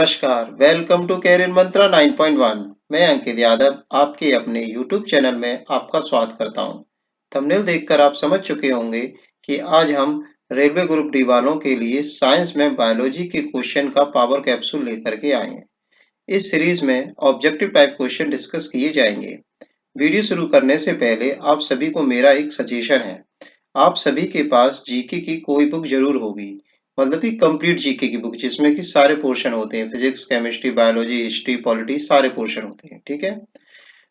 नमस्कार, welcome to career मंत्रा 9.1। मैं अंकित यादव आपके अपने YouTube चैनल में आपका स्वागत करता हूं। थंबनेल देखकर आप समझ चुके होंगे कि आज हम रेलवे ग्रुप डी वालों के लिए साइंस में बायोलॉजी के क्वेश्चन का पावर कैप्सूल लेकर के आए हैं। इस सीरीज में ऑब्जेक्टिव टाइप क्वेश्चन डिस्कस किए जाएंगे। वीडियो शुरू करने से पहले आप सभी को मेरा एक सजेशन है। आप सभी के पास जीके की कोई बुक जरूर होगी, मतलब कि कंप्लीट जीके की बुक जिसमें कि सारे पोर्शन होते हैं, physics, chemistry, biology, history, polity, सारे पोर्शन होते हैं। ठीक है,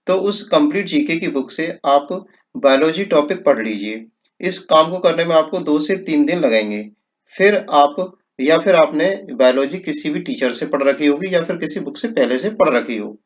तो उस कंप्लीट जीके की बुक से आप बायोलॉजी टॉपिक पढ़ लीजिए। इस काम को करने में आपको 2 से 3 दिन लगेंगे। फिर आप या फिर आपने बायोलॉजी किसी भी टीचर से पढ़ रखी होगी या फिर किसी बुक से पहले से पढ़ रखी हो,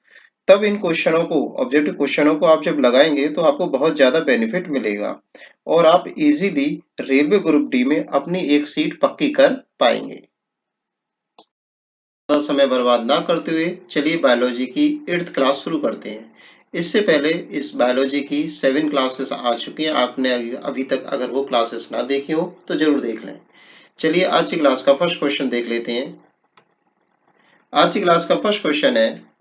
तब इन क्वेश्चनों को, ऑब्जेक्टिव क्वेश्चनों को आप जब लगाएंगे तो आपको बहुत ज्यादा बेनिफिट मिलेगा और आप इजीली रेलवे ग्रुप डी में अपनी एक सीट पक्की कर पाएंगे। ज्यादा समय बर्बाद ना करते हुए चलिए बायोलॉजी की 8th क्लास शुरू करते हैं। इससे पहले इस बायोलॉजी की 7 क्लासेस आ चुकी हैं। आपने अभी तक अगर वो क्लासेस ना देखी हो तो जरूर देख लें। चलिए आज की क्लास का फर्स्ट क्वेश्चन देख लेते हैं। आज की क्लास का फर्स्ट क्वेश्चन है,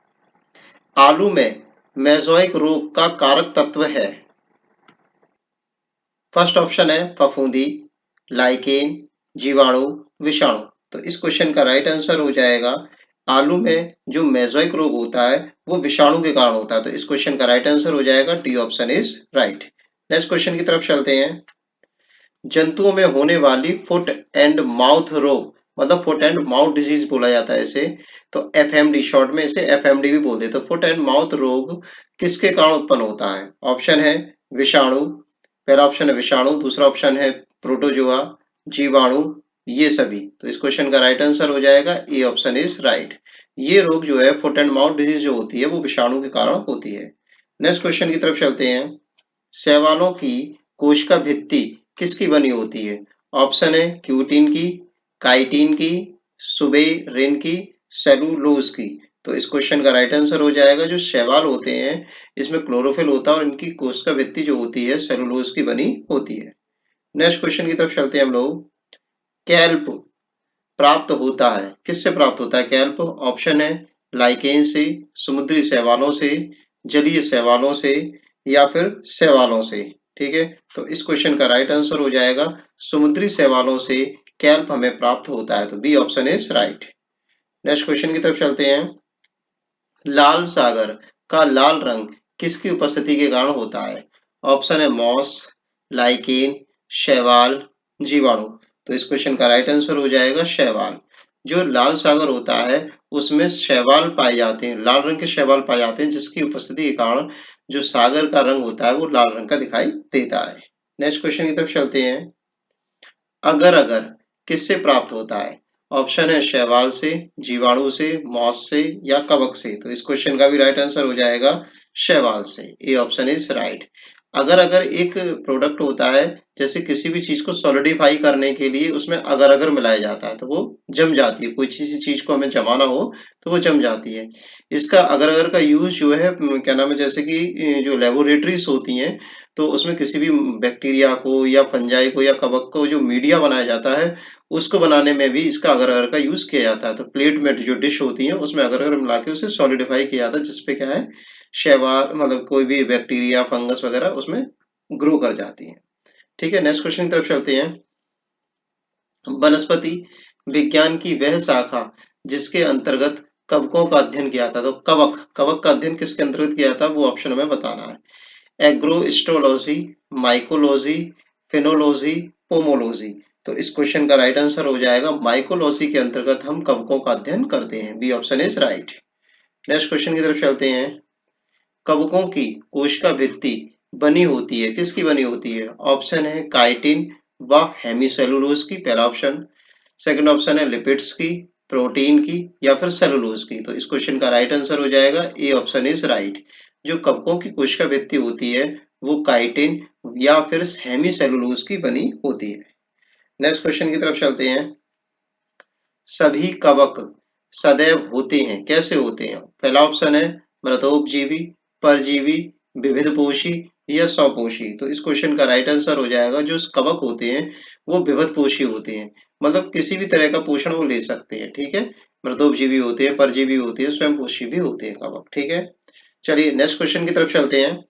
आलू में मेजोइक रोग का कारक तत्व है। फर्स्ट ऑप्शन है फफूंदी, लाइकेन, जीवाणु, विषाणु। तो इस क्वेश्चन का राइट आंसर हो जाएगा, आलू में जो मेजोइक रोग होता है वो विषाणु के कारण होता है। तो इस क्वेश्चन का राइट आंसर हो जाएगा D option is right. Next question की तरफ चलते हैं। जंतुओं में होने वाली फुट एंड माउथ रोग, मतलब फुट एंड माउथ डिजीज बोला जाता है इसे, तो एफएमडी, शॉर्ट में इसे एफएमडी भी बोलते हैं। तो फुट एंड माउथ रोग किसके कारण उत्पन्न होता है? ऑप्शन है विषाणु, पहला ऑप्शन है विषाणु, दूसरा ऑप्शन है प्रोटोजोआ, जीवाणु, ये सभी। तो इस क्वेश्चन का राइट आंसर हो जाएगा ए ऑप्शन इज राइट। ये रोग जो है, फुट एंड माउथ डिजीज जो होती है, वो विषाणु के कारण होती है। नेक्स्ट क्वेश्चन की तरफ चलते हैं। शैवालों की कोशिका भित्ति किसकी बनी होती है? ऑप्शन है क्यूटिन की, काइटिन की, सुबेरिन की, सेलुलोज की। तो इस क्वेश्चन का राइट आंसर हो जाएगा, जो शैवाल होते हैं इसमें क्लोरोफिल होता है और इनकी कोशिका भित्ति जो होती है सेलुलोज की बनी होती है। नेक्स्ट क्वेश्चन की तरफ चलते हैं हम लोग। कैल्प प्राप्त होता है, किससे प्राप्त होता है कैल्प? ऑप्शन है लाइकेन से, समुद्री शैवालों से, जलीय शैवालों से, या फिर शैवालों से। ठीक है, तो इस क्वेश्चन का राइट आंसर हो जाएगा समुद्री शैवालों से कैल्प हमें प्राप्त होता है। तो B option is right. Next question की तरफ चलते हैं। लाल सागर का लाल रंग किसकी उपस्थिति के कारण होता है? ऑप्शन है मॉस, लाइकेन, शैवाल, जीवाणु। तो इस क्वेश्चन का राइट आंसर हो जाएगा शैवाल। जो लाल सागर होता है उसमें शैवाल पाए जाते हैं, लाल रंग के शैवाल पाए जाते हैं, जिसकी उपस्थिति के कारण जो सागर का रंग होता है वो लाल रंग का दिखाई देता है। नेक्स्ट क्वेश्चन की तरफ चलते हैं। अगर अगर किससे प्राप्त होता है? ऑप्शन है शैवाल से, जीवाणु से, मॉस से, या कवक से। तो इस क्वेश्चन का भी राइट आंसर हो जाएगा शैवाल से। A option is right. अगर अगर एक प्रोडक्ट होता है, जैसे किसी भी चीज को सॉलिडिफाई करने के लिए उसमें अगर अगर मिलाया जाता है तो वो जम जाती है। कोई चीज को हमें जमाना हो तो वो जम जाती है। इसका अगर अगर का यूज जो है, क्या नाम है, जैसे कि जो लेबोरेटरीज होती हैं, तो उसमें किसी भी बैक्टीरिया को या फंजाई को या कवक को जो मीडिया बनाया जाता है, उसको बनाने में भी इसका अगर अगर का यूज किया जाता है। तो प्लेट में जो डिश होती है उसमें अगर अगर मिला के उसे सॉलिडिफाई किया जाता है, जिसपे क्या है, शैवाल, मतलब कोई भी बैक्टीरिया, फंगस वगैरह उसमें ग्रो कर जाती है। ठीक है, नेक्स्ट क्वेश्चन की तरफ चलते हैं। वनस्पति विज्ञान की वह शाखा जिसके अंतर्गत कवकों का अध्ययन किया था, तो कवक, कवक का अध्ययन किसके अंतर्गत किया था वो ऑप्शन हमें बताना है। Agrostology, mycology, phenology, pomology. तो इस क्वेश्चन का राइट आंसर हो जाएगा माइकोलॉजी के अंतर्गत हम कवकों का अध्ययन करते हैं। B option is right. Next question की तरफ चलते हैं। कवकों की कोशिका भित्ति बनी होती है, किसकी बनी होती है? ऑप्शन है काइटिन व हेमिसेलुलोज की, पहला ऑप्शन। सेकंड ऑप्शन है लिपिड्स की, प्रोटीन की, या फिर सेलुलोज की। तो इस क्वेश्चन का राइट आंसर हो जाएगा ए ऑप्शन इज राइट। जो कवकों की कोशिका भित्ति होती है वो काइटिन या फिर हेमिसेलुलोज की बनी होती है। नेक्स्ट क्वेश्चन की तरफ चलते हैं। सभी कवक सदैव होते हैं, कैसे होते हैं? पहला ऑप्शन है मृतोपजीवी, परजीवी, विविधपोषी, या स्वपोषी। तो इस क्वेश्चन का राइट आंसर हो जाएगा, जो कवक होते हैं वो विविधपोषी होते हैं, मतलब किसी भी तरह का पोषण वो ले सकते हैं। ठीक है, मृदोपजीवी होते हैं, परजीवी होते हैं, स्वयंपोषी भी होते हैं कवक। ठीक है, चलिए नेक्स्ट क्वेश्चन की तरफ चलते हैं।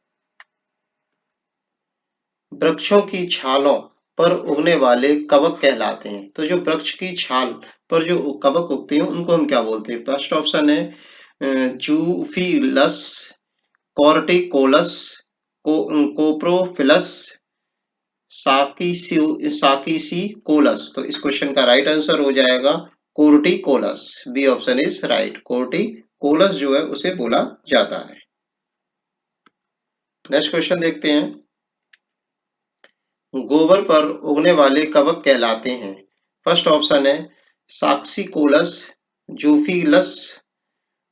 वृक्षों की छालों पर उगने वाले कवक कहलाते हैं। तो जो वृक्ष की छाल पर जो कवक उगते हैं उनको हम क्या बोलते हैं? फर्स्ट ऑप्शन है जूफिलस, कॉर्टिकोलस, कोप्रोफिलस, साकिसिकोलस। तो इस क्वेश्चन का राइट आंसर हो जाएगा कोर्टिकोलस। बी ऑप्शन इज राइट, कोर्टिकोलस जो है उसे बोला जाता है। नेक्स्ट क्वेश्चन देखते हैं। गोबर पर उगने वाले कवक कहलाते हैं। फर्स्ट ऑप्शन है साक्सिकोलस, जूफिलस,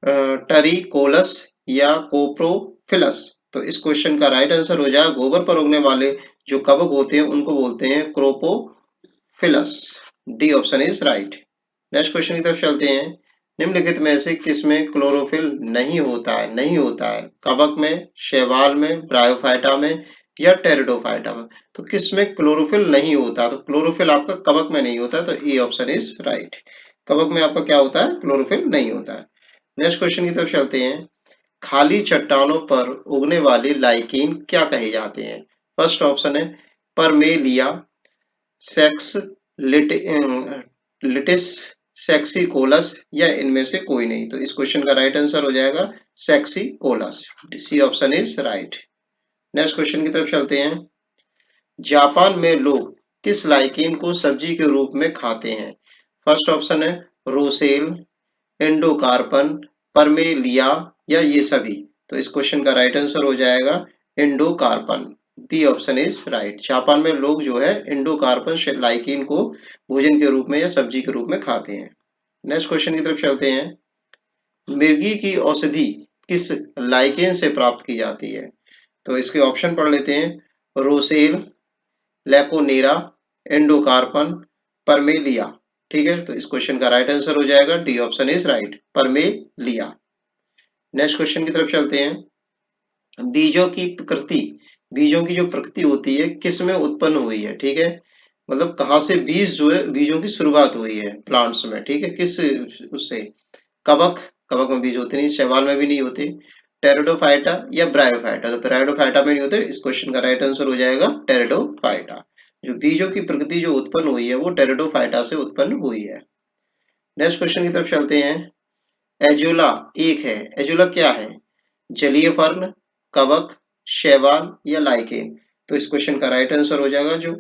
टरिकोलस या कोप्रोफिलस। तो इस क्वेश्चन का राइट आंसर हो जाएगा गोबर पर उगने वाले जो कवक होते हैं उनको बोलते हैं coprophilous. D option is right. Next question की तरफ चलते हैं। निम्नलिखित में से किसमें क्लोरोफिल नहीं होता है? नहीं होता है, कवक में, शैवाल में, ब्रायोफाइटा में या टेरिडोफाइटा में। तो किसमें क्लोरोफिल नहीं होता? तो क्लोरोफिल आपका कवक में नहीं होता, तो ए ऑप्शन इज राइट। कवक में आपका क्या होता है? क्लोरोफिल नहीं होता है। नेक्स्ट क्वेश्चन की तरफ चलते हैं। खाली चट्टानों पर उगने वाले लाइकेन क्या कहे जाते हैं? फर्स्ट ऑप्शन है परमेलिया, सेक्स लिटिस, सेक्सिकोलस या इनमें से कोई नहीं। तो इस क्वेश्चन का राइट आंसर हो जाएगा saxicolous. C option is right. Next question की तरफ चलते हैं। जापान में लोग किस लाइकेन को सब्जी के रूप में खाते हैं? फर्स्ट ऑप्शन है रोसेल, एंडोकार्पन, परमेलिया या ये सभी। तो इस क्वेश्चन का राइट आंसर हो जाएगा endocarpon. B option is right. Japan में लोग जो है एंडोकार्पन लाइकेन को भोजन के रूप में या सब्जी के रूप में खाते हैं। नेक्स्ट क्वेश्चन की तरफ चलते हैं। मिर्गी की औषधि किस लाइकेन से प्राप्त की जाती है? तो इसके ऑप्शन पढ़ लेते हैं। रोसेल, लैकोनेरा, एंडोकार्पन, परमेलिया। ठीक है, तो इस क्वेश्चन का राइट आंसर हो जाएगा D option is right, parmelia. Next question की तरफ चलते हैं। बीजों की प्रकृति, बीजों की जो प्रकृति होती है किस में उत्पन्न हुई है? ठीक है, मतलब कहाँ से बीज जो है, बीजों की शुरुआत हुई है प्लांट्स में। ठीक है, किस उससे? कवक, कवक में बीज होते नहीं, शैवाल में भी नहीं होते, टेरिडोफाइटा या ब्रायोफाइटा। तो ब्रायोफाइटा में नहीं होते। इस क्वेश्चन का राइट आंसर हो जाएगा टेरिडोफाइटा। जो बीजों की प्रकृति जो उत्पन्न हुई है वो टेरिडोफाइटा से उत्पन्न हुई है। नेक्स्ट क्वेश्चन की तरफ चलते हैं। एजोला एक है, एजोला क्या है? जलीय फर्न, कवक, शैवाल या लाइकेन। तो इस क्वेश्चन का राइट आंसर हो जाएगा जो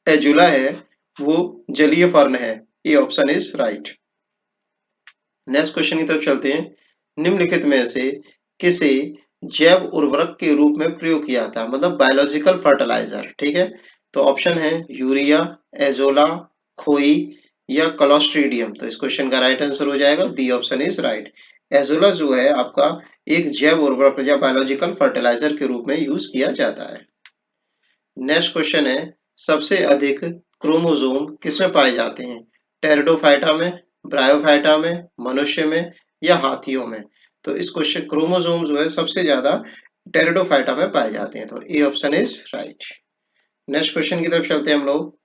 एजोला है वो जलीय फर्न है। A option is right. Next question की तरफ चलते हैं। निम्नलिखित में से किसे जैव उर्वरक के रूप में प्रयोग किया था? मतलब बायोलॉजिकल फर्टिलाइजर। ठीक है, तो ऑप्शन है यूरिया, एजोला, खोई या क्लोस्ट्रीडियम। तो इस क्वेश्चन का राइट आंसर हो जाएगा B option is right. Azolla जो है आपका एक जैव उर्वरक या बायोलॉजिकल फर्टिलाइजर के रूप में यूज किया जाता है। नेक्स्ट क्वेश्चन है। सबसे अधिक क्रोमोसोम किसमें पाए जाते हैं? टेरिडोफाइटा में, ब्रायोफाइटा में, मनुष्य में या हाथियों में। तो इस क्वेश्चन क्रोमोसोम जो है सबसे ज्यादा टेरिडोफाइटा में पाए जाते हैं। तो A option is right. Next question की तरफ चलते हैं हम लोग।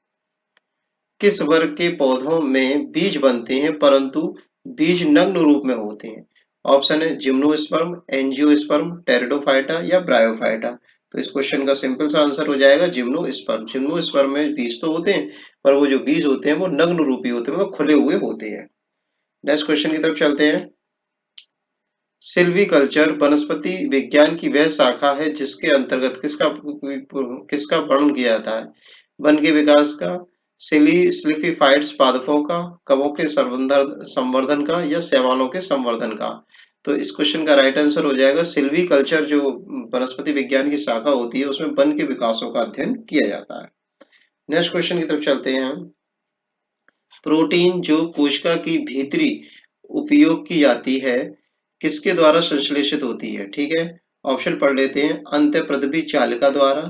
किस वर्ग के पौधों में बीज बनते हैं परंतु बीज नग्न रूप में होते हैं? ऑप्शन है जिम्नोस्पर्म, एंजियोस्पर्म, टेरिडोफाइटा या ब्रायोफाइटा। तो इस क्वेश्चन का सिंपल सा आंसर हो जाएगा जिम्नोस्पर्म। जिम्नोस्पर्म में बीज तो होते हैं पर वो जो बीज होते हैं वो नग्न रूपी होते हैं, मतलब खुले हुए होते हैं। नेक्स्ट क्वेश्चन की तरफ चलते हैं। सिल्वीकल्चर वनस्पति विज्ञान की वह शाखा है जिसके अंतर्गत किसका वर्णन किया जाता है? वन के विकास का, स्लिफिफाइड्स पादपों का, कवों के संवर्धन का या शैवालों के संवर्धन का। तो इस क्वेश्चन का राइट आंसर हो जाएगा सिल्वीकल्चर। जो वनस्पति विज्ञान की शाखा होती है उसमें वन के विकासों का अध्ययन किया जाता है। नेक्स्ट क्वेश्चन की तरफ चलते हैं। प्रोटीन जो कोशिका की भीतरी उपयोग की जाती है किसके द्वारा संश्लेषित होती है? ठीक है, ऑप्शन पढ़ लेते हैं। अंतःप्रदबी चालिका द्वारा,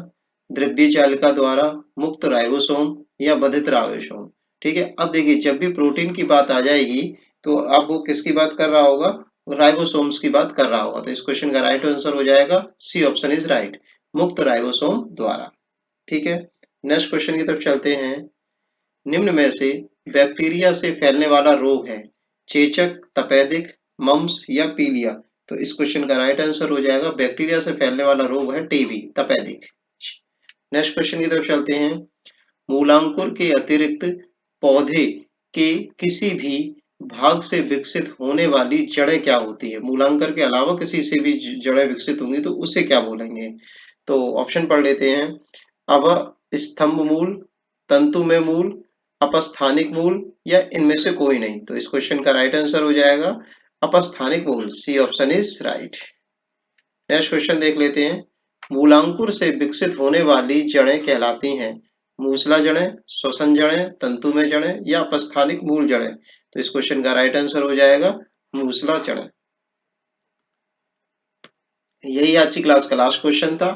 द्रव्य चालिका द्वारा, मुक्त राइबोसोम या बधित राइबोसोम। ठीक है, अब देखिए जब भी प्रोटीन की बात आ जाएगी तो अब वो किसकी बात कर रहा होगा? राइबोसोम्स की बात कर रहा होगा। तो इस क्वेश्चन का राइट आंसर हो जाएगा सी ऑप्शन इज राइट, मुक्त राइबोसोम द्वारा। ठीक है, नेक्स्ट क्वेश्चन की तरफ चलते हैं। निम्न में से बैक्टीरिया से फैलने वाला रोग है चेचक, तपेदिक, मम्स या पीलिया। तो इस क्वेश्चन का राइट आंसर हो जाएगा बैक्टीरिया से फैलने वाला रोग है टीबी, तपेदिक। नेक्स्ट क्वेश्चन की तरफ चलते हैं। मूलांकुर के अतिरिक्त पौधे के किसी भी भाग से विकसित होने वाली जड़ें क्या होती है? मूलांकर के अलावा किसी से भी जड़ें विकसित होंगी तो उसे क्या बोलेंगे? तो ऑप्शन पढ़ लेते हैं। अब स्तंभ मूल, तंतु में मूल, अपस्थानिक मूल या इनमें से कोई नहीं। तो इस क्वेश्चन का राइट आंसर हो जाएगा अपस्थानिक मूल, C option is right. Next question देख लेते हैं। मूलांकुर से विकसित होने वाली जड़ें कहलाती हैं मूसला जड़ें, श्वसन जड़ें, तंतु में जड़ें या अपस्थानिक मूल जड़ें। तो इस क्वेश्चन का राइट आंसर हो जाएगा मूसला जड़ें। यही आज की क्लास का लास्ट क्वेश्चन था।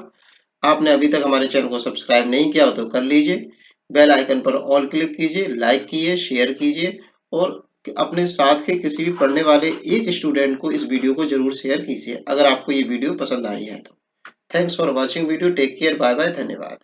आपने अभी तक हमारे चैनल को सब्सक्राइब नहीं किया हो तो कर लीजिए, बेल आइकन पर ऑल क्लिक कीजिए, लाइक कीजिए, शेयर कीजिए और अपने साथ के किसी भी पढ़ने वाले एक स्टूडेंट को इस वीडियो को जरूर शेयर कीजिए अगर आपको ये वीडियो पसंद आई है तो। Thanks for watching video, take care, bye bye, धन्यवाद।